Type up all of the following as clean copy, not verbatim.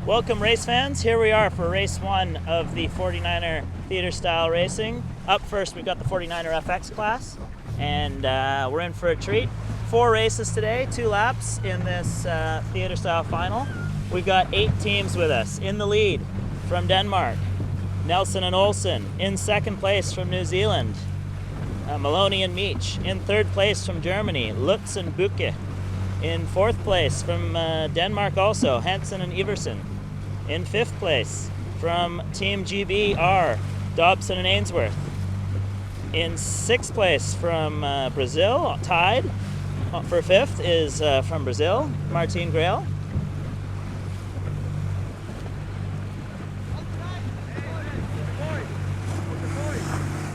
Welcome race fans, here we are for race 1 of the 49er theater style racing. Up first we've got the 49er FX class, and we're in for a treat. 4 races today, 2 laps in this theater style final. We've got 8 teams with us. In the lead from Denmark, Nelson and Olsen. In second place from New Zealand, Maloney and Meach. In third place from Germany, Lutz and Buke. In fourth place from Denmark also, Hansen and Iversen. In fifth place from Team GBR, Dobson and Ainsworth. In sixth place from Brazil, tied for fifth is from Brazil, Martin Grail.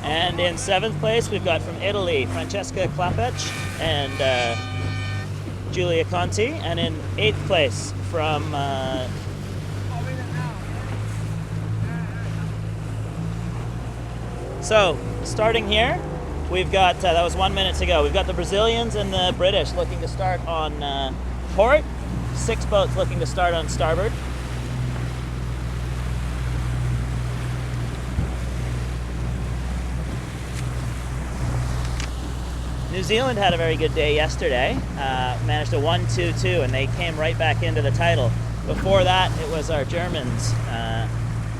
And in seventh place we've got from Italy, Francesca Klapec and Giulia Conti. And in eighth place from So, starting here, we've got, that was 1 minute to go. We've got the Brazilians and the British looking to start on port. 6 boats looking to start on starboard. New Zealand had a very good day yesterday. Managed a 1-2-2, and they came right back into the title. Before that, it was our Germans,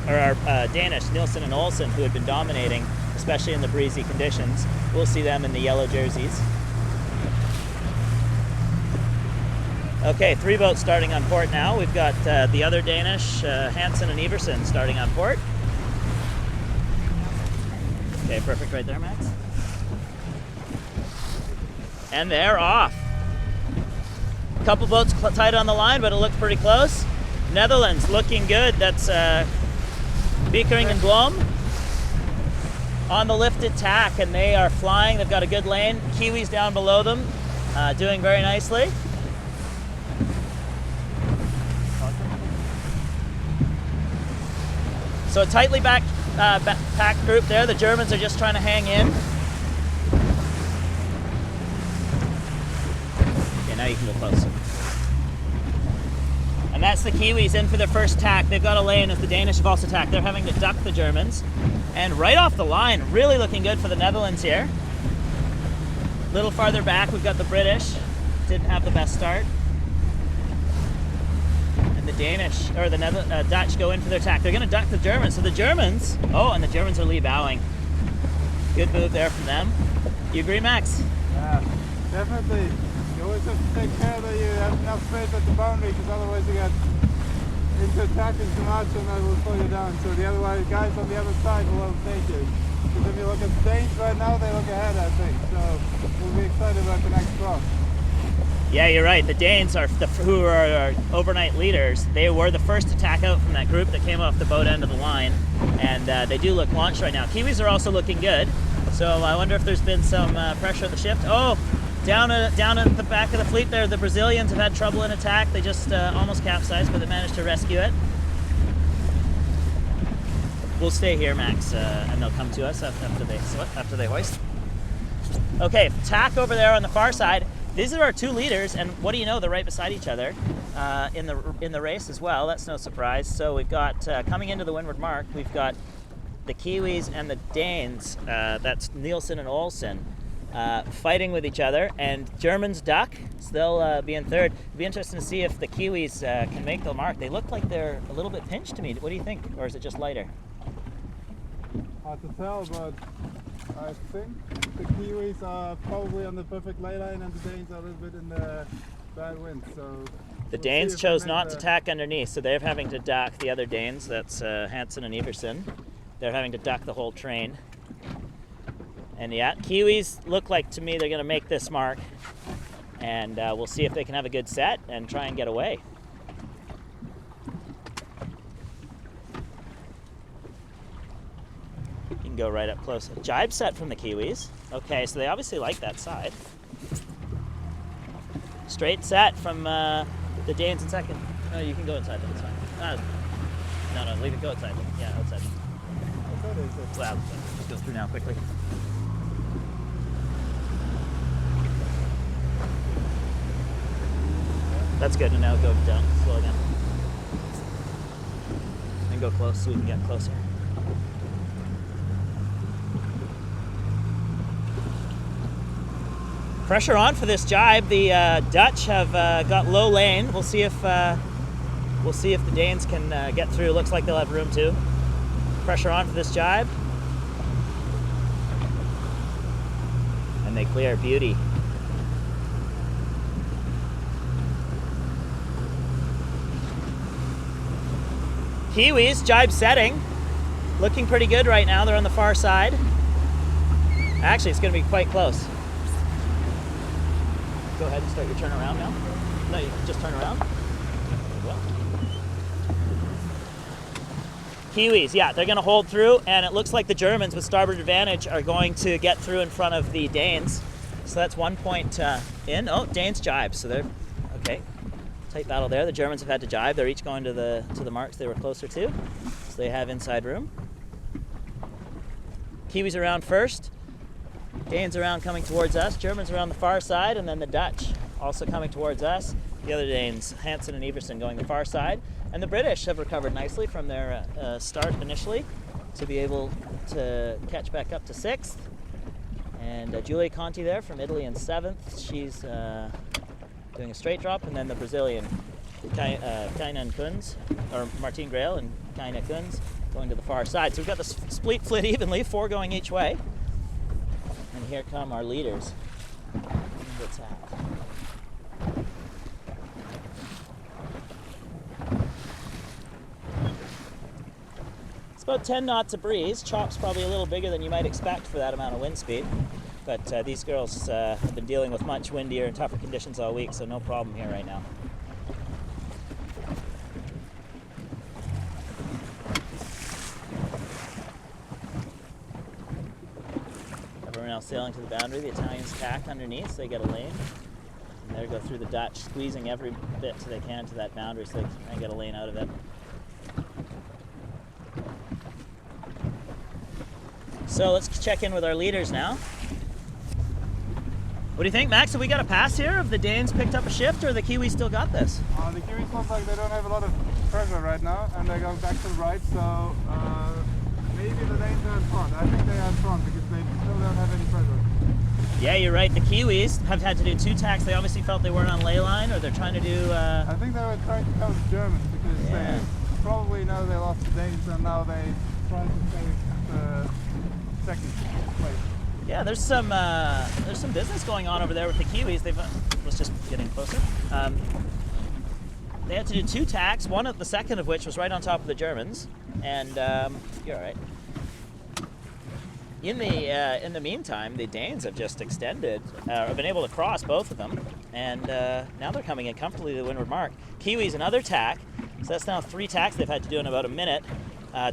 or our Danish, Nielsen and Olsen, who had been dominating, especially in the breezy conditions. We'll see them in the yellow jerseys. Okay, 3 boats starting on port now. We've got the other Danish, Hansen and Iversen, starting on port. Okay, perfect right there, Max. And they're off. A couple boats tight on the line, but it looked pretty close. Netherlands looking good. That's Beekering and Blom on the lifted tack, and they are flying. They've got a good lane. Kiwis down below them, doing very nicely. So a tightly packed group there. The Germans are just trying to hang in. Okay, now you can go closer. And that's the Kiwis in for their first tack. They've got a lane as the Danish have also tacked. They're having to duck the Germans. And right off the line, really looking good for the Netherlands here. A little farther back, we've got the British. Didn't have the best start. And the Danish, or the Dutch go in for their tack. They're gonna duck the Germans. So the Germans, and the Germans are lee-bowing. Good move there from them. You agree, Max? Yeah, definitely. You always have to take care that you have enough space at the boundary, because otherwise you get into attacking too much and that will slow you down. So the other guys on the other side will overtake you. Because if you look at the Danes right now, they look ahead, I think. So we'll be excited about the next cross. Yeah, you're right. The Danes are who are our overnight leaders. They were the first to tack out from that group that came off the boat end of the line, and they do look launched right now. Kiwis are also looking good. So I wonder if there's been some pressure at the shift. Oh, down at the back of the fleet there, the Brazilians have had trouble in attack. They just almost capsized, but they managed to rescue it. We'll stay here, Max, and they'll come to us after they hoist. Okay, tack over there on the far side. These are our 2 leaders, and what do you know, they're right beside each other in the race as well. That's no surprise. So we've got, coming into the windward mark, we've got the Kiwis and the Danes, that's Nielsen and Olsen, fighting with each other, and Germans duck, so they'll be in third. It'll be interesting to see if the Kiwis can make the mark. They look like they're a little bit pinched to me. What do you think? Or is it just lighter? Hard to tell, but I think the Kiwis are probably on the perfect lay line and the Danes are a little bit in the bad wind. So the Danes chose not to tack underneath, so they're having to duck the other Danes. That's Hansen and Iversen. They're having to duck the whole train. And yeah, Kiwis look like to me they're going to make this mark. And we'll see if they can have a good set and try and get away. You can go right up close. A jibe set from the Kiwis. Okay, so they obviously like that side. Straight set from the Danes in second. No, you can go inside them, it's fine. No, leave it, go outside. Yeah, outside. Well, just go through now quickly. That's good, and now go down, slow again. go close so we can get closer. Pressure on for this jibe. The Dutch have got low lane. We'll see if the Danes can get through. Looks like they'll have room too. Pressure on for this jibe. And they clear. Beauty. Kiwis, jibe setting. Looking pretty good right now. They're on the far side. Actually, it's going to be quite close. Go ahead and start your turn around now. No, you just turn around. Kiwis, yeah, they're going to hold through, and it looks like the Germans with starboard advantage are going to get through in front of the Danes. So that's 1 point in. Oh, Danes jibe, so they're okay. Tight battle there. The Germans have had to jibe. They're each going to the marks they were closer to, so they have inside room. Kiwis around first. Danes around coming towards us, Germans around the far side, and then the Dutch also coming towards us. The other Danes, Hansen and Everson, going the far side. And the British have recovered nicely from their start initially to be able to catch back up to 6th. And Giulia Conti there from Italy in 7th. She's doing a straight drop. And then the Brazilian, Kaina Kunz, or Martine Grail and Kaina Kunz, going to the far side. So we've got the split flit evenly, 4 going each way. And here come our leaders. What's that? It's about 10 knots of breeze. Chop's probably a little bigger than you might expect for that amount of wind speed. But these girls have been dealing with much windier and tougher conditions all week, so no problem here right now. Now sailing to the boundary. The Italians tack underneath, so they get a lane. And there go through the Dutch, squeezing every bit so they can to that boundary so they can get a lane out of it. So let's check in with our leaders now. What do you think, Max? Have we got a pass here? Have the Danes picked up a shift, or the Kiwis still got this? The Kiwis look like they don't have a lot of pressure right now, and they're going back to the right, so maybe the Danes are in front. I think they are in front because they still don't have any pressure. Yeah, you're right. The Kiwis have had to do 2 tacks. They obviously felt they weren't on ley line, or they're trying to do... I think they were trying to coach Germans because they probably know they lost the Danes, and now they try to take the second place. Yeah, there's some business going on over there with the Kiwis. They've let's just get in closer. They had to do 2 tacks. The second of which was right on top of the Germans, and you're all right. In the meantime, the Danes have just extended, have been able to cross both of them, and now they're coming in comfortably to the windward mark. Kiwis another tack, so that's now 3 tacks they've had to do in about a minute,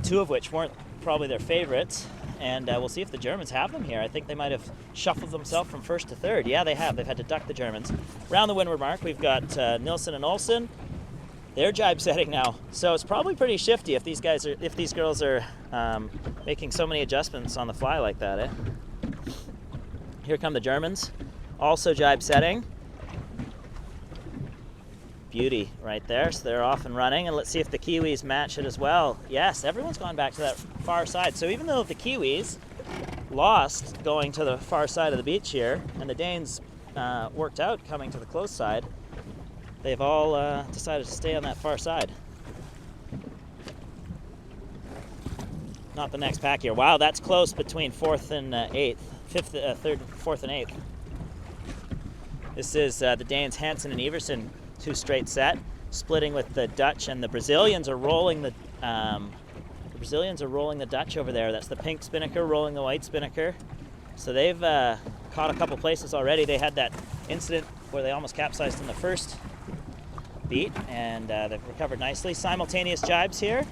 2 of which weren't probably their favorites. And we'll see if the Germans have them here. I think they might have shuffled themselves from 1st to 3rd. Yeah, they have. They've had to duck the Germans. Round the windward mark, we've got Nilsson and Olsen. They're jibe setting now, so it's probably pretty shifty if these girls are making so many adjustments on the fly like that. Eh? Here come the Germans, also jibe setting. Beauty right there, so they're off and running, and let's see if the Kiwis match it as well. Yes, everyone's gone back to that far side, so even though the Kiwis lost going to the far side of the beach here, and the Danes worked out coming to the close side, they've all decided to stay on that far side. Not the next pack here. Wow, that's close between 4th and 8th. 4th and 8th. This is the Danes Hansen and Everson, 2 straight set, splitting with the Dutch, and the Brazilians are rolling the Dutch over there. That's the pink spinnaker rolling the white spinnaker. So they've caught a couple places already. They had that incident where they almost capsized in the first beat, and they've recovered nicely. Simultaneous jibes here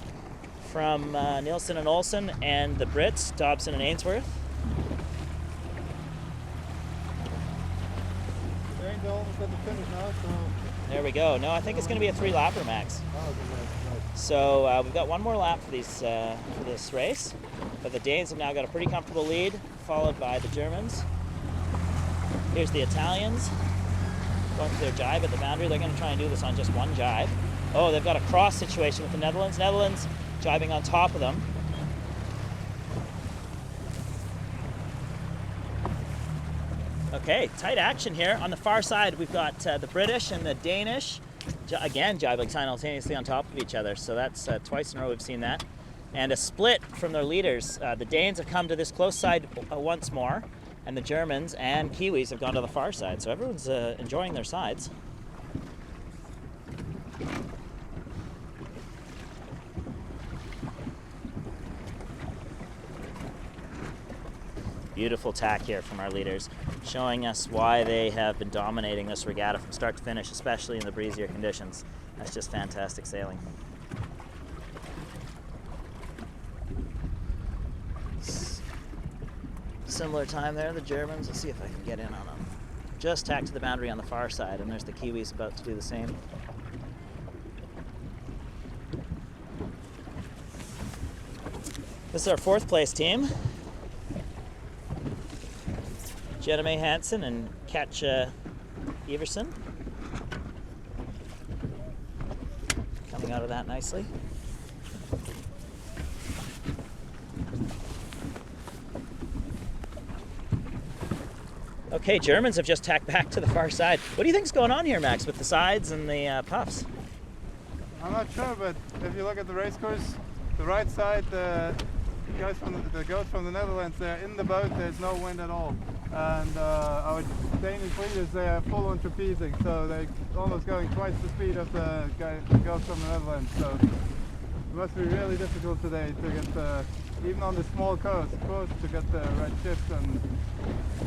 from Nilsson and Olsen and the Brits, Dobson and Ainsworth. Danes are almost at the finish now, so... There we go. No, I think it's going to be a 3-lapper, Max. Oh, nice. So we've got one more lap for this race, but the Danes have now got a pretty comfortable lead, followed by the Germans. Here's the Italians going for their jibe at the boundary. They're going to try and do this on just one jibe. Oh, they've got a cross situation with the Netherlands. Netherlands jibing on top of them. Okay, tight action here. On the far side, we've got the British and the Danish, again, jibing simultaneously on top of each other. So that's twice in a row we've seen that. And a split from their leaders. The Danes have come to this close side once more, and the Germans and Kiwis have gone to the far side. So everyone's enjoying their sides. Beautiful tack here from our leaders, showing us why they have been dominating this regatta from start to finish, especially in the breezier conditions. That's just fantastic sailing. Similar time there, the Germans. Let's see if I can get in on them. Just tacked to the boundary on the far side, and there's the Kiwis about to do the same. This is our 4th place team. Jenna May Hansen and Katja Everson. Coming out of that nicely. Okay, Germans have just tacked back to the far side. What do you think's going on here, Max, with the sides and the puffs? I'm not sure, but if you look at the race course, the right side, the goats from the Netherlands, they're in the boat, there's no wind at all. And our Danish leaders, they are full on trapezing, so they're almost going twice the speed of the goats from the Netherlands. So it must be really difficult today to get even on the small coast, to get the right shift and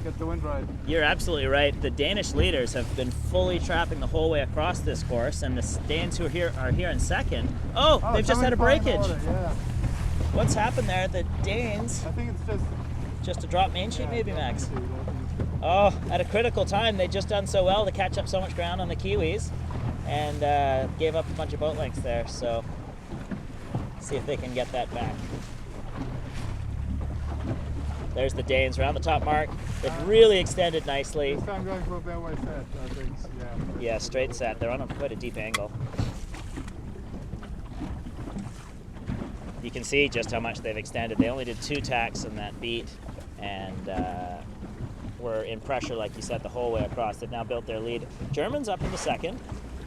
get the wind right. You're absolutely right. The Danish leaders have been fully trapping the whole way across this course, and the Danes who are here in second. Oh, they've just had a breakage. Yeah. What's happened there? The Danes. I think it's just a drop main sheet, maybe, Max. Oh, at a critical time, they'd just done so well to catch up so much ground on the Kiwis, and gave up a bunch of boat lengths there. So, see if they can get that back. There's the Danes around the top mark. They've really extended nicely. This time going for a fairway set, I think. Yeah, straight set. They're on quite a deep angle. You can see just how much they've extended. They only did 2 tacks in that beat, and were in pressure, like you said, the whole way across. They've now built their lead. Germans up into 2nd,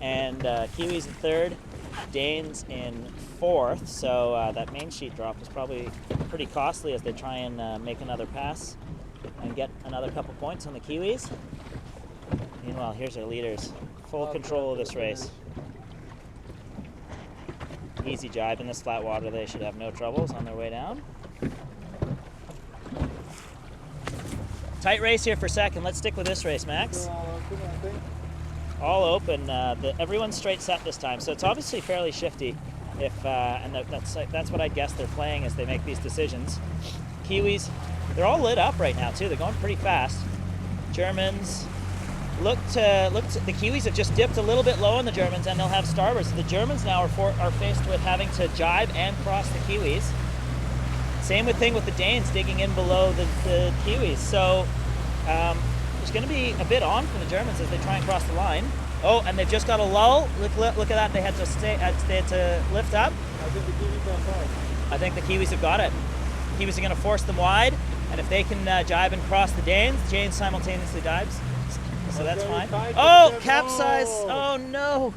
and Kiwis in 3rd, Danes in 4th. So that main sheet drop is probably pretty costly as they try and make another pass and get another couple points on the Kiwis. Meanwhile, here's our leaders, full control of this race. Easy jibe in this flat water. They should have no troubles on their way down. Tight race here for 2nd. Let's stick with this race, Max. All open. Everyone's straight set this time, so it's obviously fairly shifty. That's what I guess they're playing as they make these decisions. Kiwis, they're all lit up right now too. They're going pretty fast. Germans. The Kiwis have just dipped a little bit low on the Germans, and they'll have starboard. So the Germans now are faced with having to jibe and cross the Kiwis. Same thing with the Danes digging in below the Kiwis. So there's going to be a bit on from the Germans as they try and cross the line. Oh, and they've just got a lull. Look at that. They had to lift up. I think the Kiwis are fine. I think the Kiwis have got it. The Kiwis are going to force them wide, and if they can jibe and cross the Danes simultaneously dives. So that's fine. Oh, capsize. Oh, no.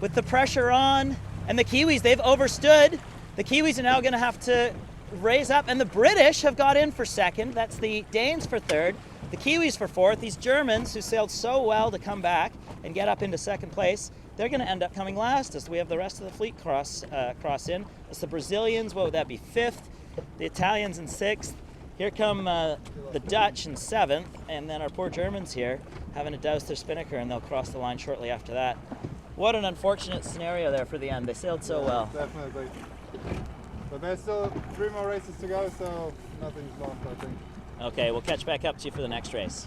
With the pressure on. And the Kiwis, they've overstood. The Kiwis are now going to have to raise up. And the British have got in for 2nd. That's the Danes for 3rd. The Kiwis for 4th. These Germans, who sailed so well to come back and get up into 2nd place, they're going to end up coming last as we have the rest of the fleet cross in. It's the Brazilians. What would that be? 5th. The Italians in 6th. Here come the Dutch in 7th, and then our poor Germans here having to douse their spinnaker, and they'll cross the line shortly after that. What an unfortunate scenario there for the end. They sailed so well. Definitely. But there's still 3 more races to go, so nothing's lost, I think. Okay, we'll catch back up to you for the next race.